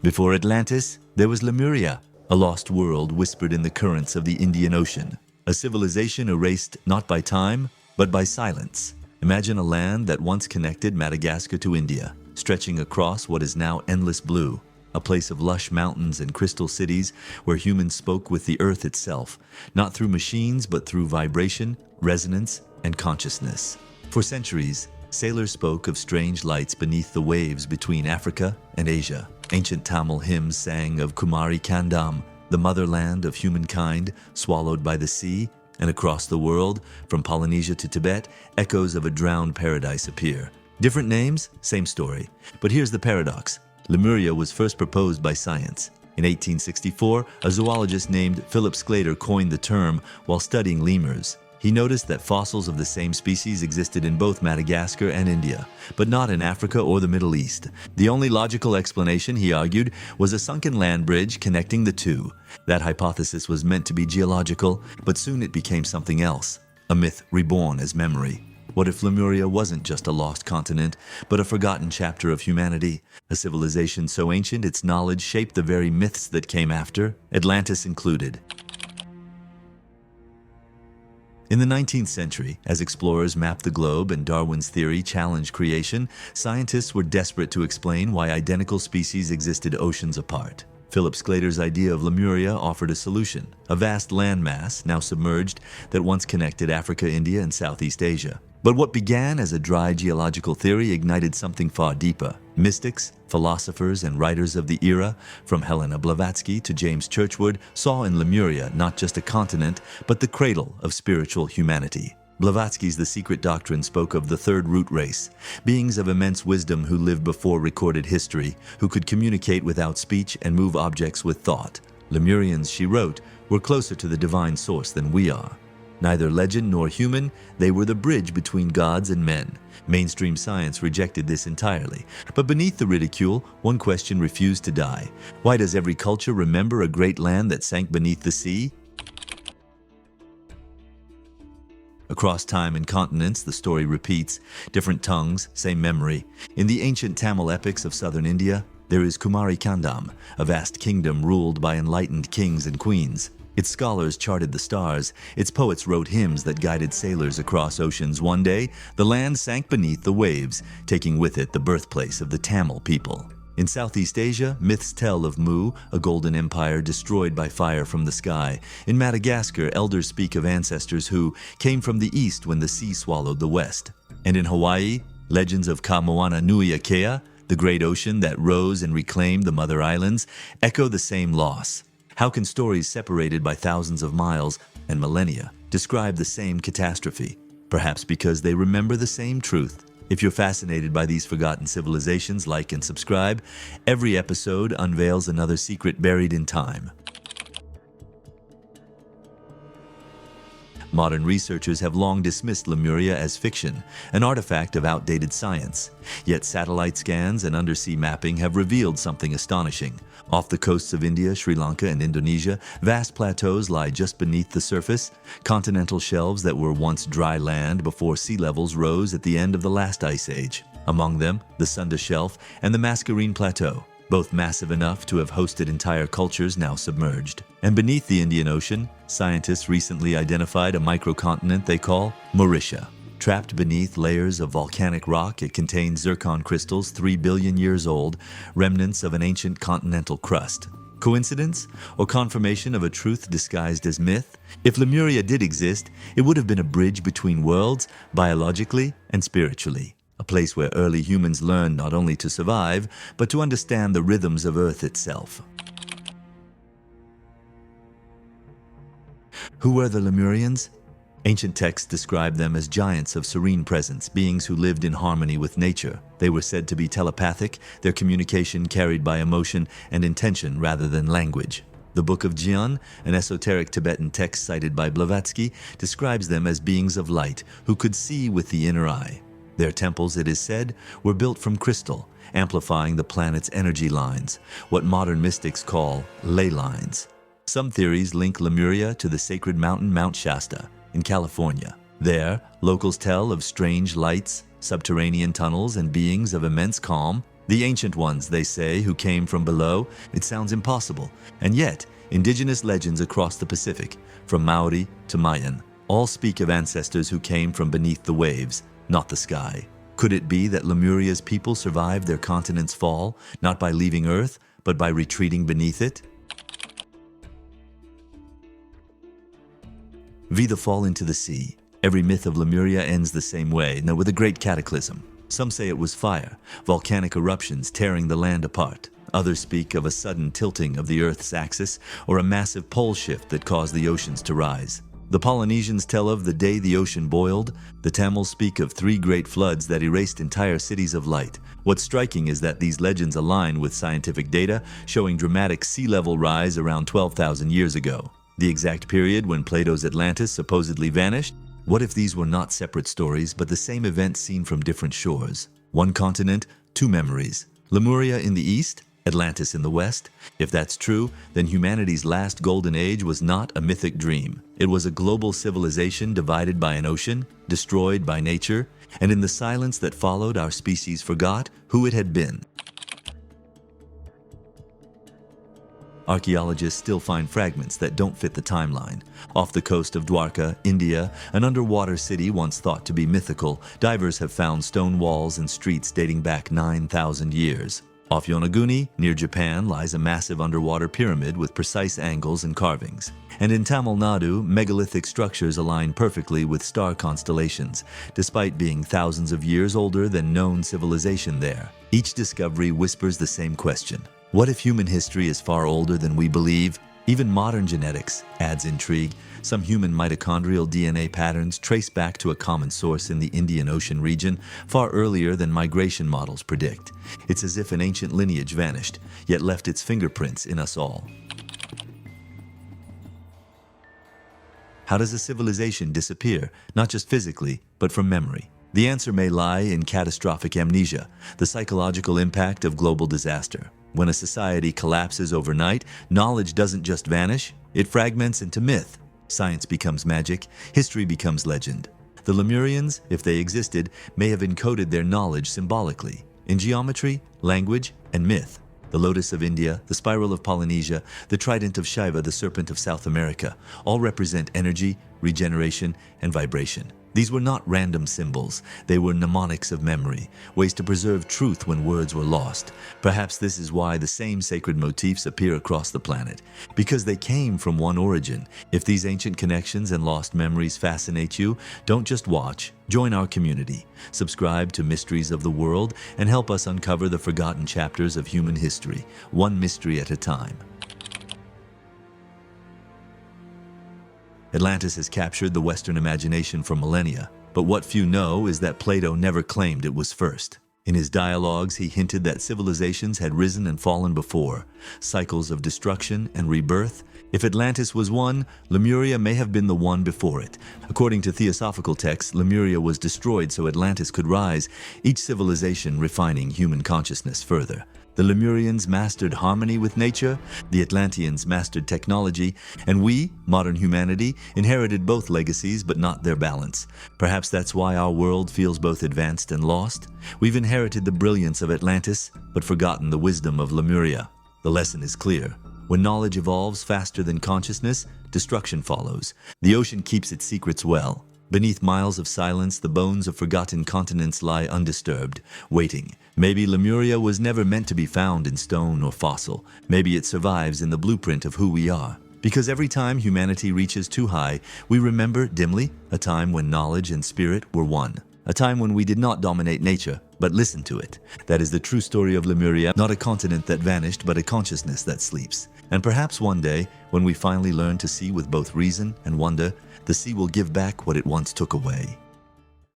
Before Atlantis, there was Lemuria, a lost world whispered in the currents of the Indian Ocean, a civilization erased not by time, but by silence. Imagine a land that once connected Madagascar to India, stretching across what is now endless blue, a place of lush mountains and crystal cities where humans spoke with the earth itself, not through machines but through vibration, resonance, and consciousness. For centuries, sailors spoke of strange lights beneath the waves between Africa and Asia. Ancient Tamil hymns sang of Kumari Kandam, the motherland of humankind swallowed by the sea, and across the world, from Polynesia to Tibet, echoes of a drowned paradise appear. Different names, same story. But here's the paradox. Lemuria was first proposed by science. In 1864, a zoologist named Philip Sclater coined the term while studying lemurs. He noticed that fossils of the same species existed in both Madagascar and India, but not in Africa or the Middle East. The only logical explanation, he argued, was a sunken land bridge connecting the two. That hypothesis was meant to be geological, but soon it became something else, a myth reborn as memory. What if Lemuria wasn't just a lost continent, but a forgotten chapter of humanity? A civilization so ancient its knowledge shaped the very myths that came after, Atlantis included. In the 19th century, as explorers mapped the globe and Darwin's theory challenged creation, scientists were desperate to explain why identical species existed oceans apart. Philip Sclater's idea of Lemuria offered a solution, a vast landmass, now submerged, that once connected Africa, India, and Southeast Asia. But what began as a dry geological theory ignited something far deeper. Mystics, philosophers, and writers of the era, from Helena Blavatsky to James Churchward, saw in Lemuria not just a continent, but the cradle of spiritual humanity. Blavatsky's The Secret Doctrine spoke of the third root race, beings of immense wisdom who lived before recorded history, who could communicate without speech and move objects with thought. Lemurians, she wrote, were closer to the divine source than we are. Neither legend nor human, they were the bridge between gods and men. Mainstream science rejected this entirely. But beneath the ridicule, one question refused to die. Why does every culture remember a great land that sank beneath the sea? Across time and continents, the story repeats. Different tongues, same memory. In the ancient Tamil epics of southern India, there is Kumari Kandam, a vast kingdom ruled by enlightened kings and queens. Its scholars charted the stars, its poets wrote hymns that guided sailors across oceans. One day, the land sank beneath the waves, taking with it the birthplace of the Tamil people. In Southeast Asia, myths tell of Mu, a golden empire destroyed by fire from the sky. In Madagascar, elders speak of ancestors who came from the east when the sea swallowed the west. And in Hawaii, legends of Ka Moana Nui Akea, the great ocean that rose and reclaimed the mother islands, echo the same loss. How can stories separated by thousands of miles and millennia describe the same catastrophe? Perhaps because they remember the same truth. If you're fascinated by these forgotten civilizations, like and subscribe. Every episode unveils another secret buried in time. Modern researchers have long dismissed Lemuria as fiction, an artifact of outdated science. Yet satellite scans and undersea mapping have revealed something astonishing. Off the coasts of India, Sri Lanka, and Indonesia, vast plateaus lie just beneath the surface, continental shelves that were once dry land before sea levels rose at the end of the last ice age. Among them, the Sunda Shelf and the Mascarene Plateau, both massive enough to have hosted entire cultures now submerged. And beneath the Indian Ocean, scientists recently identified a microcontinent they call Mauritius. Trapped beneath layers of volcanic rock, it contains zircon crystals 3 billion years old, remnants of an ancient continental crust. Coincidence? Or confirmation of a truth disguised as myth? If Lemuria did exist, it would have been a bridge between worlds, biologically and spiritually. A place where early humans learned not only to survive, but to understand the rhythms of Earth itself. Who were the Lemurians? Ancient texts describe them as giants of serene presence, beings who lived in harmony with nature. They were said to be telepathic, their communication carried by emotion and intention rather than language. The Book of Jian, an esoteric Tibetan text cited by Blavatsky, describes them as beings of light who could see with the inner eye. Their temples, it is said, were built from crystal, amplifying the planet's energy lines, what modern mystics call ley lines. Some theories link Lemuria to the sacred mountain Mount Shasta in California. There, locals tell of strange lights, subterranean tunnels, and beings of immense calm. The ancient ones, they say, who came from below. It sounds impossible. And yet, indigenous legends across the Pacific, from Maori to Mayan, all speak of ancestors who came from beneath the waves, not the sky. Could it be that Lemuria's people survived their continent's fall, not by leaving Earth, but by retreating beneath it? V. The fall into the sea. Every myth of Lemuria ends the same way, now with a great cataclysm. Some say it was fire, volcanic eruptions tearing the land apart. Others speak of a sudden tilting of the Earth's axis or a massive pole shift that caused the oceans to rise. The Polynesians tell of the day the ocean boiled. The Tamils speak of 3 great floods that erased entire cities of light. What's striking is that these legends align with scientific data showing dramatic sea level rise around 12,000 years ago, the exact period when Plato's Atlantis supposedly vanished. What if these were not separate stories, but the same event seen from different shores? One continent, 2 memories. Lemuria in the east, Atlantis in the west. If that's true, then humanity's last golden age was not a mythic dream. It was a global civilization divided by an ocean, destroyed by nature, and in the silence that followed, our species forgot who it had been. Archaeologists still find fragments that don't fit the timeline. Off the coast of Dwarka, India, an underwater city once thought to be mythical, divers have found stone walls and streets dating back 9,000 years. Off Yonaguni, near Japan, lies a massive underwater pyramid with precise angles and carvings. And in Tamil Nadu, megalithic structures align perfectly with star constellations, despite being thousands of years older than known civilization there. Each discovery whispers the same question. What if human history is far older than we believe? Even modern genetics adds intrigue. Some human mitochondrial DNA patterns trace back to a common source in the Indian Ocean region far earlier than migration models predict. It's as if an ancient lineage vanished, yet left its fingerprints in us all. How does a civilization disappear, not just physically, but from memory? The answer may lie in catastrophic amnesia, the psychological impact of global disaster. When a society collapses overnight, knowledge doesn't just vanish, it fragments into myth. Science becomes magic, history becomes legend. The Lemurians, if they existed, may have encoded their knowledge symbolically, in geometry, language, and myth. The lotus of India, the spiral of Polynesia, the trident of Shiva, the serpent of South America, all represent energy, regeneration, and vibration. These were not random symbols. They were mnemonics of memory, ways to preserve truth when words were lost. Perhaps this is why the same sacred motifs appear across the planet, because they came from one origin. If these ancient connections and lost memories fascinate you, don't just watch. Join our community. Subscribe to Mysteries of the World and help us uncover the forgotten chapters of human history, one mystery at a time. Atlantis has captured the Western imagination for millennia, but what few know is that Plato never claimed it was first. In his dialogues, he hinted that civilizations had risen and fallen before, cycles of destruction and rebirth. If Atlantis was one, Lemuria may have been the one before it. According to theosophical texts, Lemuria was destroyed so Atlantis could rise, each civilization refining human consciousness further. The Lemurians mastered harmony with nature, the Atlanteans mastered technology, and we, modern humanity, inherited both legacies but not their balance. Perhaps that's why our world feels both advanced and lost. We've inherited the brilliance of Atlantis, but forgotten the wisdom of Lemuria. The lesson is clear. When knowledge evolves faster than consciousness, destruction follows. The ocean keeps its secrets well. Beneath miles of silence, the bones of forgotten continents lie undisturbed, waiting. Maybe Lemuria was never meant to be found in stone or fossil. Maybe it survives in the blueprint of who we are. Because every time humanity reaches too high, we remember dimly a time when knowledge and spirit were one. A time when we did not dominate nature, but listened to it. That is the true story of Lemuria, not a continent that vanished, but a consciousness that sleeps. And perhaps one day, when we finally learn to see with both reason and wonder, the sea will give back what it once took away.